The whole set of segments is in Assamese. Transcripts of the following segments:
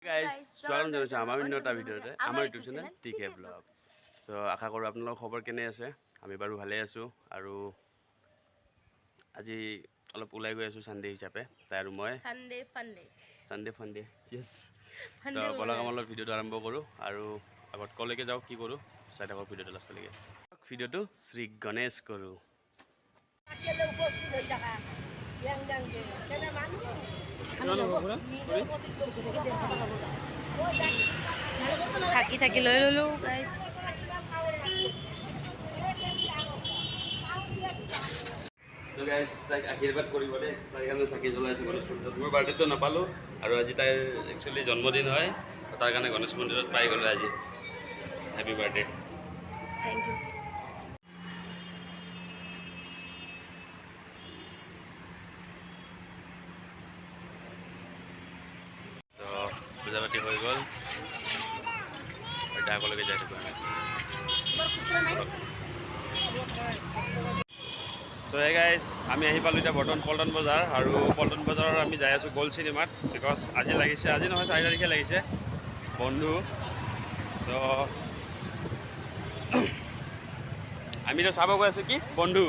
গাইজ স্বাগতম জনাইছোঁ আমাৰ অন্য এটা ভিডিঅ'তে আমাৰ ইউটিউব চেনেল টিকে ব্লগ। চ' আশা কৰোঁ আপোনালোকৰ খবৰ কেনে আছে। আমি বাৰু ভালেই আছোঁ আৰু আজি অলপ ওলাই গৈ আছোঁ ছানডে হিচাপে তাই আৰু মই ছানডে ফানডে য়েছ। তো ব'লক আমাৰ অলপ ভিডিঅ'টো আৰম্ভ কৰোঁ আৰু আগত কলৈকে যাওঁ কি কৰোঁ চাই থাকক ভিডিঅ'টো লাষ্টলৈকে। ভিডিঅ'টো শ্ৰী গণেশ কৰোঁ। থাকি লৈ ললো গাইস। তো গাইস তাইক আশীৰ্বাদ কৰিব দেই, তাইৰ কাৰণে চাকি জ্বলাইছোঁ গণেশ মন্দিৰত। মোৰ বাৰ্থডেটো নাপালোঁ আৰু আজি তাইৰ একচুৱেলি জন্মদিন হয়, তাৰ কাৰণে গণেশ মন্দিৰত পাই গ'লোঁ আজি। Happy birthday. Thank you. তো পূজা পাতি হৈ গ'ল, এতিয়া আগলৈকে যাই থাকোঁ আমি। চ' হে গাইজ আমি আহি পালোঁ এতিয়া বৰ্তমান পল্টন বজাৰ, আৰু পল্টন বজাৰৰ আমি যাই আছোঁ গ'ল্ড চিনেমাত। বিকজ আজি লাগিছে, আজি নহয় 4 তাৰিখে লাগিছে বন্ধু। চ' আমিতো চাব গৈ আছোঁ কি বন্ধু।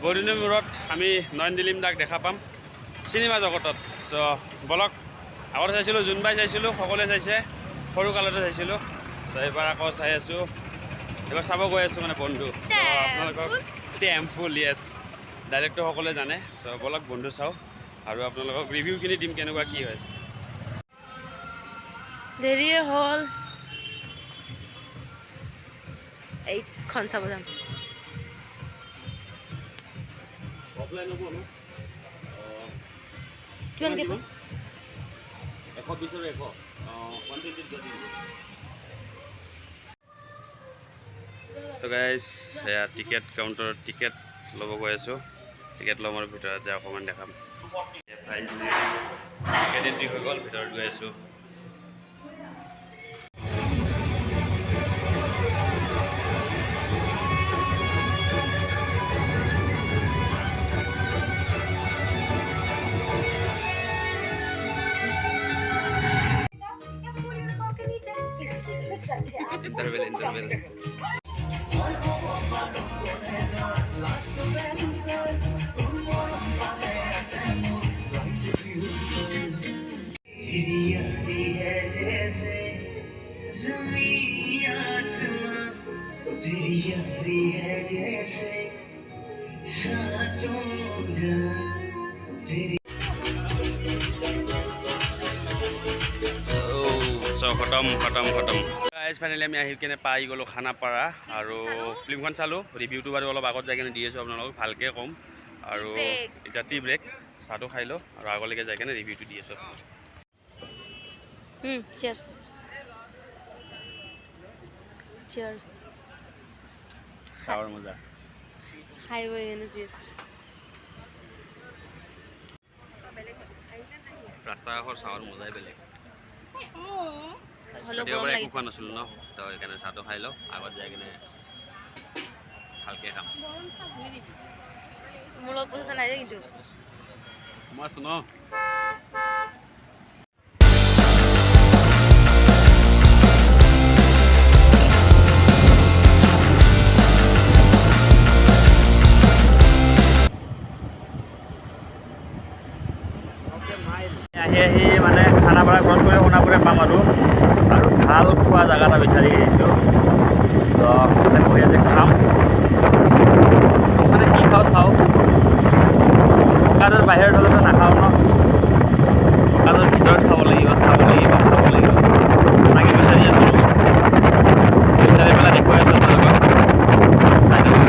বহুদিনৰ মূৰত আমি নয়ন দিলিম দাক দেখা পাম চিনেমা জগতত। চ' বলক, আগতে চাইছিলোঁ জোনবাই চাইছিলোঁ, সকলোৱে চাইছে, সৰু কালতে চাইছিলোঁ। চ' এইবাৰ আকৌ চাই আছোঁ, এইবাৰ চাব গৈ আছোঁ মানে বন্ধু। চ' আপোনালোকক টেম্পুল য়েছ ডাইৰেক্টটো সকলোৱে জানে। চ' বলক বন্ধু চাওঁ আৰু আপোনালোকক ৰিভিউখিনি দিম কেনেকুৱা কি হয়। দেৰিয়ে হ'ল, এইখন চাব যাম। অফলাইন হ'ব ন? কিমান দিব? 120 আৰু 100 120 যদি। তো গাইজ এয়া টিকেট কাউণ্টাৰত টিকেট ল'ব গৈ আছোঁ। টিকেট ল'মৰ ভিতৰত যে অকণমান দেখাম। টিকেট এণ্ট্ৰি হৈ গ'ল, ভিতৰত গৈ আছোঁ। ইণ্টাৰভেল খতম। ফাইনেলি আমি আহি কিনে পাই গ'লোঁ খানাপাৰা আৰু ফিল্মখন চালোঁ। ৰিভিউটো বাৰু অলপ আগত যাই কিনে দি আছোঁ আপোনালোকক, ভালকৈ ক'ম। আৰু এতিয়া টি ব্ৰেক, চাহটো খাই লওঁ আৰু আগলৈকে যাই কিনে ৰিভিউটো দি আছোঁ। চিয়াৰ্ছ। চিয়াৰ্ছ। চাহৰ মজা খাই বৈ কিনে চিয়াৰ্ছ। ৰাস্তা কাষৰ চাহৰ মজাই বেলেগ। হ'লেও কেতিয়াবা গৰম একো লাগিছে। খোৱা নাছিলোঁ ন, তো সেইকাৰণে চাহটো খাই লওঁ, আগত যাই কিনে ভালকৈ খাম। মোৰ লগত পইচা নাই যে কিন্তু। মই আছোঁ ন। আহি মানে খানাপাৰা ক্ৰছ কৰি সোণাপুৰে পাম আৰু ভাল খোৱা জেগা এটা বিচাৰি আহিছোঁ। চ' তাতে বহি আজি খাম, মানে কি খাওঁ চাওঁ। দোকানৰ বাহিৰত হ'লেতো নাখাওঁ ন, দোকানৰ ভিতৰত খাব লাগিব, চাব লাগিব, খাব লাগিব। তাকে বিচাৰি আছোঁ, বিচাৰি পেলাই দেখুৱাই আছোঁ আপোনালোকক। চাই থাকক।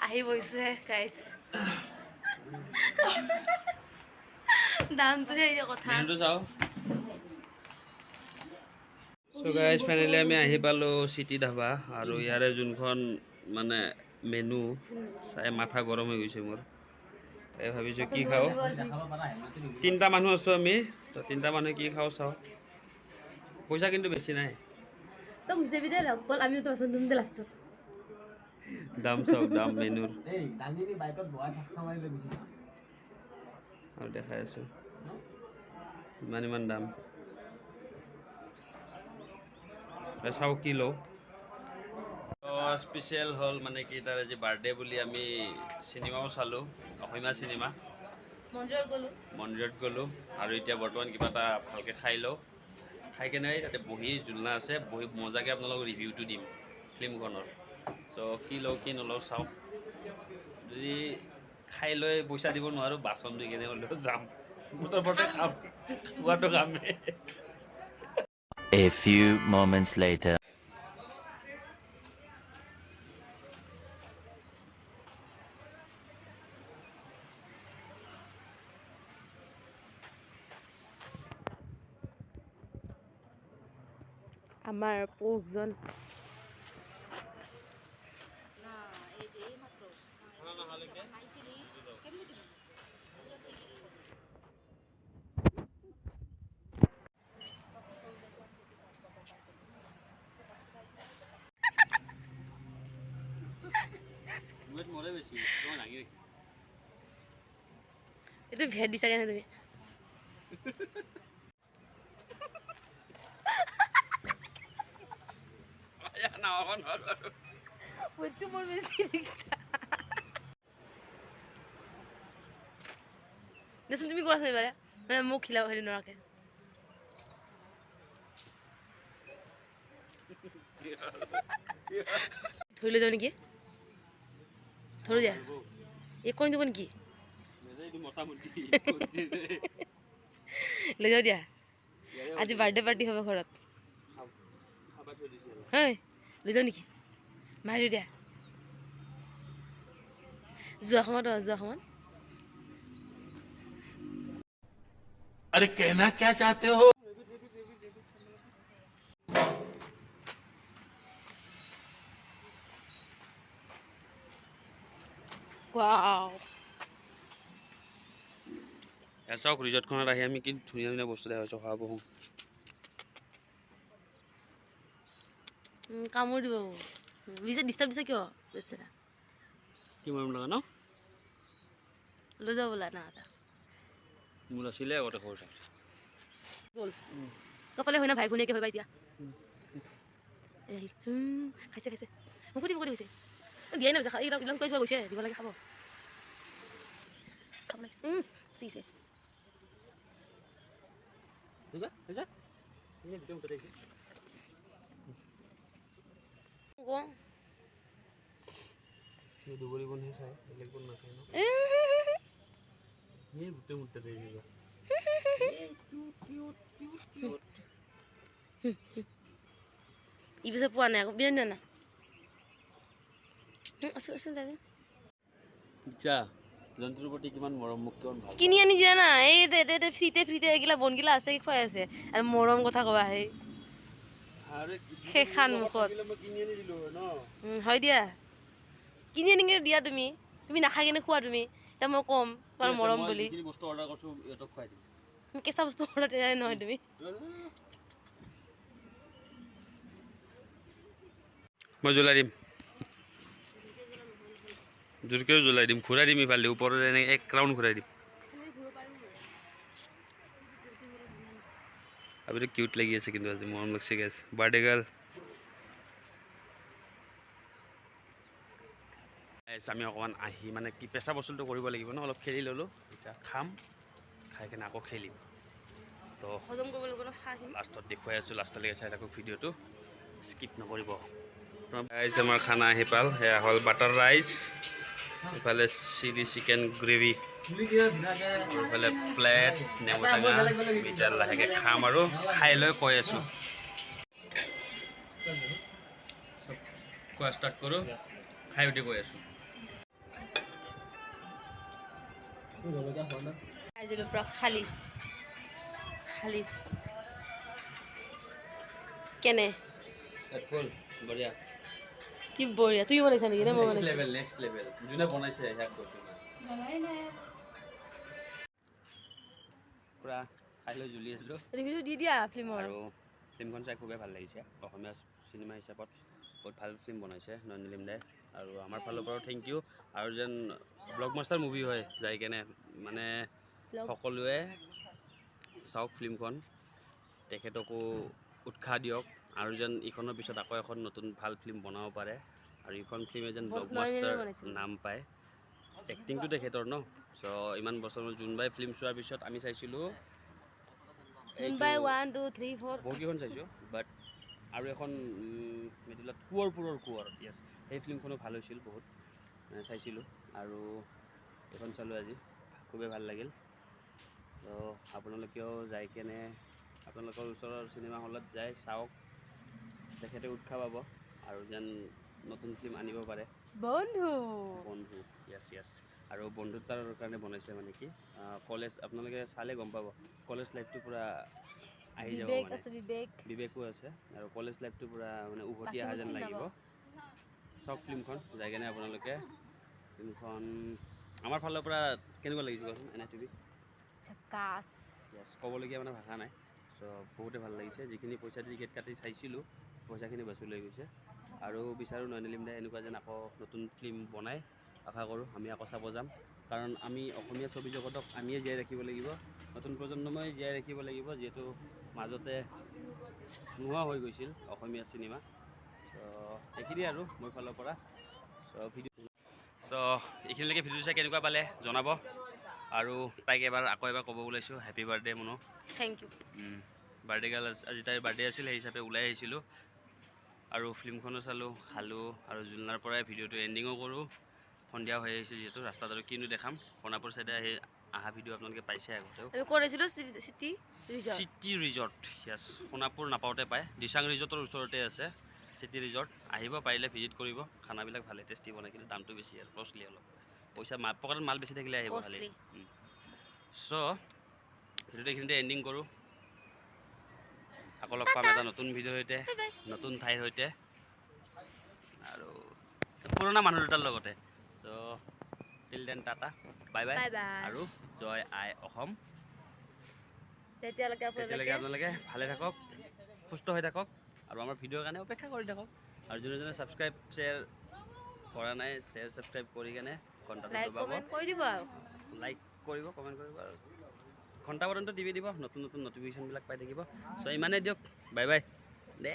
আহি বহিছোহে গাইছ। দামটো কথা। মেনুটো চাওঁ। চ' গাইজ ফাইনেলি আমি আহি পালোঁ চিটি ধাবা, আৰু ইয়াৰে যোনখন মানে মেনু চাই মাথা গৰম হৈ গৈছে মোৰ। এই ভাবিছোঁ কি খাওঁ, 3টা মানুহ আছোঁ আমি, তো 3টা মানুহে কি খাওঁ চাওঁ। পইচা কিন্তু বেছি নাই। তই গুচি যাবি দে অকল আমিও তো আছোঁ তুমি দে লাষ্টত। দাম চাওক, দাম মেনুৰ আৰু দেখাই আছোঁ ইমান দাম। চাওঁ কি লওঁ। স্পেচিয়েল হ'ল মানে কি তাৰ আজি বাৰ্থডে বুলি আমি চিনেমাও চালোঁ, অসমীয়া চিনেমা মন্দিৰত গ'লোঁ আৰু এতিয়া বৰ্তমান কিবা এটা ভালকৈ খাই লওঁ। খাই কেনে তাতে বহি জোলনা আছে, বহি মজাকৈ আপোনালোকক ৰিভিউটো দিম ফিল্মখনৰ। চ' কি লওঁ কি নলওঁ চাওঁ, যদি খাই লৈ পইচা দিব নোৱাৰোঁ বাচন ধুই কেনে হ'লেও যাম, মুঠতে খাম, খোৱাটো খামেই। A few moments later. আমাৰ 5জন এইটো ভেট দিছা কেনে তুমি? মইতো মোৰ বেছি দেখিছা। দেচোন তুমি কোৱাচোন এবাৰে, মানে মোক খিলাব হেৰি নোৱাৰাকে। ধৰি লৈ যাওঁ নেকি? ধৰি দিয়া এই কণ দিব নেকি? লৈ যাওঁ দিয়া, আজি বাৰ্থডে পাৰ্টি হ'ব ঘৰত। হয় লৈ যাওঁ নেকি? মাৰি দিয়া যোৱা সময়ত। अरे कहना क्या चाहते हो? ৱাও চাওক ৰিজৰ্টখনত আহি আমি কি ধুনীয়া ধুনীয়া বস্তু দেখা পাইছোঁ, খাব বহোঁ। কামোৰ দিব ডিষ্টাৰ্ব দিছে কিয় বেচেৰা? কি মৰম লগা ন? লৈ যাব বোলা না এটা মোৰ আছিলে আগতে সৰু থাকোঁতে। গ'ল তপলে হয় না ভাই ঘনীয়াকে হয় বা এতিয়া খাইছে মোকো দিব হৈছে দিয়াই নাই এইবিলাক কৈ চোৱা গৈছে, দিব লাগে খাব লাগে। ই পিছে পোৱা নাই আকৌ বিয়া না আছো দাদা জন্তুৰ প্ৰতি কিমান মৰম, মোক কিমান ভাল। কিনি আনি দিয়া না এই ফ্ৰীতে এইগিলা বনগিলা আছে খুৱাই আছে আৰু মৰম কথা কবা সেই সেইখান মুখত হয় দিয়া কিনি আনি কিনে দিয়া তুমি নাখাই কিনে খোৱা তুমি এতিয়া মই ক'ম তোমাৰ মৰম বুলি। কেঁচা বস্তু অৰ্ডাৰ দিয়া নহয় তুমি। মই জ্বলাই দিম, জোৰকৈও জ্বলাই দিম, ঘূৰাই দিম ইফালে ওপৰত এনেকৈ 1 ৰাউণ্ড ঘূৰাই দিম। আবিতো কিউট লাগি আছে কিন্তু আজি মৰম লাগছে গাইছ, বাৰ্থডে গাৰ্ল। আমি অকণমান আহি মানে কি পেচা বস্তুটো কৰিব লাগিব ন, অলপ খেলি ল'লোঁ, এতিয়া খাম, খাই কিনে আকৌ খেলিম। তো হজম কৰিব লাগিব ন, লাষ্টত দেখুৱাই আছোঁ, লাষ্টলৈকে চাই থাকোঁ ভিডিঅ'টো, স্কিপ নকৰিব। ৰাইচ আমাৰ খানা আহি পাল, সেয়া হ'ল বাটাৰ ৰাইচ, ইফালে চিলি চিকেন গ্ৰেভি, ইফালে প্লেট নেমু টেঙা। এতিয়া লাহেকৈ খাম আৰু খাই লৈ কৈ আছোঁ, খোৱা ষ্টাৰ্ট কৰোঁ, খাই উঠি কৈ আছোঁ। পুৰা খালী কেনে বঢ়িয়া, কি বঢ়িয়া। তুমি বনাইছা নেকি? নেক্সট লেভেল যোনে বনাইছে সেয়াক কৈছোঁ। পূৰা খাই লৈ জ্বলি আছিলোঁ ৰিভিউ দি দিয়া ফিল্মৰ আৰু ফিল্মখন চাই খুবেই ভাল লাগিছে অসমীয়া চিনেমা হিচাপত বহুত ভাল ফিল্ম বনাইছে নয়ন দিলিম দাই আৰু আমাৰ ফালৰ পৰাও থেংক ইউ আৰু যেন ব্লকবাষ্টাৰ মুভি হয় যাই কেনে মানে সকলোৱে চাওক ফিল্মখন তেখেতকো উৎসাহ দিয়ক আৰু যেন ইখনৰ পিছত আকৌ এখন নতুন ভাল ফিল্ম বনাব পাৰে আৰু ইখন ফিল্মে যেন ব্লকবাষ্টাৰ নাম পায় এক্টিংটো তেখেতৰ ন চ' ইমান বছৰ জোনবাই ফিল্ম চোৱাৰ পিছত আমি চাইছিলোঁ জোনবাই 1 2 3 4 বহুকেইখন চাইছোঁ বাট আৰু এখন মিডিলত কোঁৱৰপুৰৰ কোঁৱৰ য়েছ সেই ফিল্মখনো ভাল হৈছিল বহুত চাইছিলোঁ আৰু এইখন চালোঁ আজি খুবেই ভাল লাগিল চ' আপোনালোকেও যাই কেনে আপোনালোকৰ ওচৰৰ চিনেমা হলত যাই চাওক তেখেতে উৎসাহ পাব আৰু যেন নতুন ফিল্ম আনিব পাৰে বন্ধু বন্ধু য়েছ য়েছ আৰু বন্ধুত্বৰ কাৰণে বনাইছে মানে কি কলেজ আপোনালোকে চালে গম পাব কলেজ লাইফটো পূৰা আহি যাব বিবেক মানে আছে বিবেক বিবেকো আছে আৰু কলেজ লাইফটো পূৰা মানে উভতি অহা যেন লাগিব চব ফিল্মখন যাই কেনে আপোনালোকে ফিল্মখন আমাৰ ফালৰ পৰা কেনেকুৱা লাগিছে কোৱাচোন এনে টিভি ঝাকাছ য়েছ ক'বলগীয়া মানে ভাষা নাই চ' বহুতে ভাল লাগিছে যিখিনি পইচা দি টিকেট কাটি চাইছিলোঁ পইচাখিনি বাচি লৈ গৈছে আৰু বিচাৰোঁ নয়ন দিলিম দাই এনেকুৱা যেন আকৌ নতুন ফিল্ম বনাই আশা কৰোঁ আমি আকৌ চাব যাম কাৰণ আমি অসমীয়া ছবি জগতক আমিয়ে জীয়াই ৰাখিব লাগিব নতুন প্ৰজন্মই জীয়াই ৰাখিব লাগিব যিহেতু মাজতে নোহোৱা হৈ গৈছিল অসমীয়া চিনেমা চ' এইখিনিয়ে আৰু মোৰ ফালৰ পৰা চ' এইখিনিলৈকে ভিডিঅ' চাই কেনেকুৱা পালে জনাব আৰু তাইক আকৌ এবাৰ ক'ব ওলাইছোঁ হেপী বাৰ্থডে মনো থেংক ইউ বাৰ্থডে গাৰ্ল আজি তাইৰ বাৰ্থডে আছিল সেই হিচাপে ওলাই আহিছিলোঁ আৰু ফিল্মখনো চালোঁ খালোঁ আৰু জুলনাৰ পৰাই ভিডিঅ'টো এণ্ডিঙো কৰোঁ সন্ধিয়া হৈ আহিছে যিহেতু ৰাস্তাত আৰু কিনো দেখাম সোণাপুৰ চাইডে আহি অহা ভিডিঅ' আপোনালোকে পাইছে আগতেও আমি কৰিছিলোঁ চিটি চিটি ৰিজৰ্ট য়েছ সোণাপুৰ নাপাওঁতে পায় দিচাং ৰিজৰ্টৰ ওচৰতে আছে চিটি ৰিজৰ্ট আহিব পাৰিলে ভিজিট কৰিব খানাবিলাক ভালে টেষ্টি বনাই কিন্তু দামটো বেছি আৰু কষ্টলি অলপ পইচা পকেটত মাল বেছি থাকিলে আহিব খালি চ' ভিডিঅ'টো এইখিনিতে এণ্ডিং কৰোঁ আকৌ লগ পাম এটা নতুন ভিডিঅ'ৰ সৈতে নতুন ঠাইৰ সৈতে আৰু পুৰণা মানুহ দুটাৰ লগতে চ' till then tata bye bye আৰু জয় আই অসম তেতিয়ালৈকে আপোনালোকে ভালে থাকক সুস্থ হৈ থাকক আৰু আমাৰ ভিডিঅ'ৰ কাৰণে অপেক্ষা কৰি থাকক আৰু যোনে যোনে ছাবস্ক্ৰাইব শ্বেয়াৰ কৰা নাই শ্বেয়াৰ ছাবস্ক্ৰাইব কৰি কেনে ঘণ্টাটো দবাব লাইক কৰিব কমেণ্ট কৰিব আৰু ঘণ্টা পৰ্যন্ত টিপি দিব নতুন নতুন নটিফিকেশ্যনবিলাক পাই থাকিব চ' ইমানেই দিয়ক বাই বাই দে